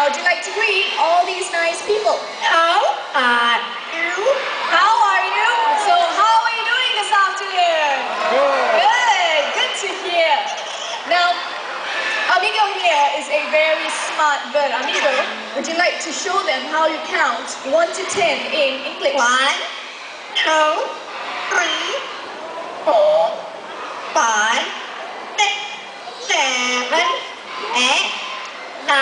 would you like to greet all these nice people? How are you? How are you? So how are you doing this afternoon? Good. Good to hear. Now, Amigo here is a very smart bird. Amigo, would you like to show them how you count 1 to 10 in English? 1, 2, 3, 4, 5, 6, 7, 8, 9, 10.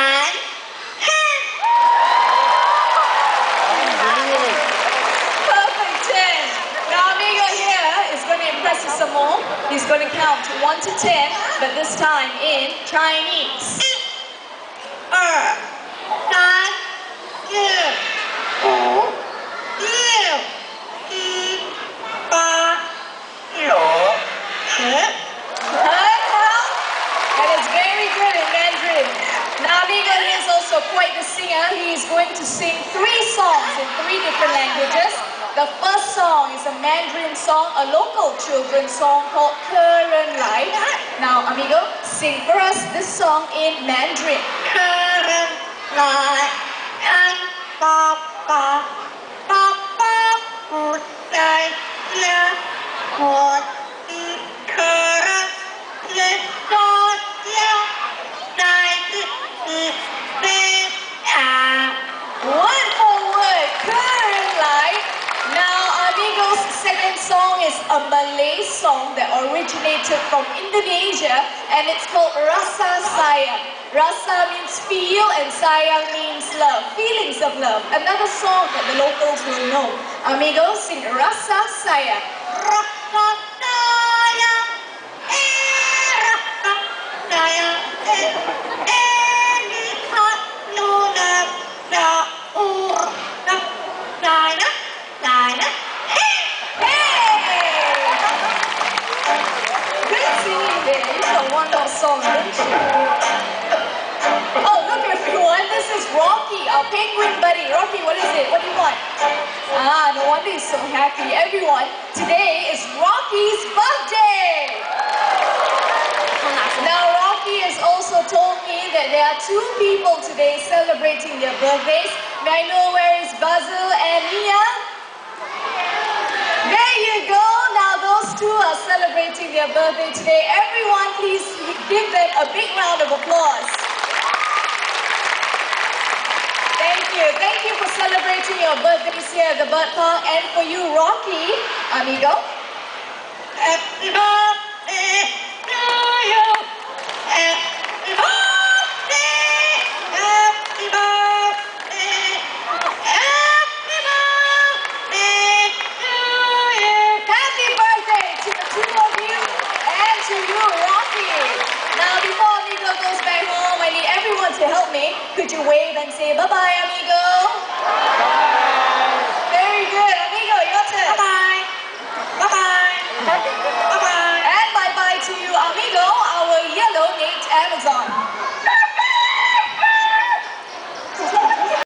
Perfect 10. Now Amigo here is going to impress you some more. He's going to count 1 to 10, but this time in Chinese. 2, 3, 4, 5, 6, 7, 8, 9, 10. That is very good in Mandarin. Now Amigo is also quite the singer. He is going to sing 3 songs in 3 different languages. The first song is a Mandarin song, a local children's song called Current Light. Now Amigo, sing for us this song in Mandarin. Current light and ba ba ba ba would say yeah would current let God yeah night Word for word, Current Light. Now Amigo's second song is a Malay song that originated from Indonesia, and it's called Rasa Sayang. Rasa means feel and sayang means love, feelings of love. Another song that the locals will know. Amigo, sing Rasa Sayang. Rasa sayang rasa sayang lihat lunak Hey! Good singing there. You should one more song, don't you? Oh, look everyone, this is Rocky, our penguin buddy. Rocky, what is it? What do you want? Ah, no wonder he's so happy. Everyone, today is Rocky's birthday. Now, Rocky has also told me that there are 2 people today celebrating their birthdays. May I know where is Basil and Mia? There you go. Now those 2 are celebrating their birthday today. Everyone, please give them a big round of applause. Thank you. Thank you for celebrating your birthdays here at the Bird Park. And for you, Rocky, Amigo. Happy birthday to you. Happy birthday. Happy birthday. Happy birthday to you. Happy birthday to the 2 of you and to you, Rocky. Now, before Amigo goes back home, I need everyone to help me. Could you wave and say bye-bye, Amigo? Very good. Amigo, your turn. Bye-bye. Bye-bye. Bye-bye. And bye-bye to you, Amigo, our yellow-naped Amazon.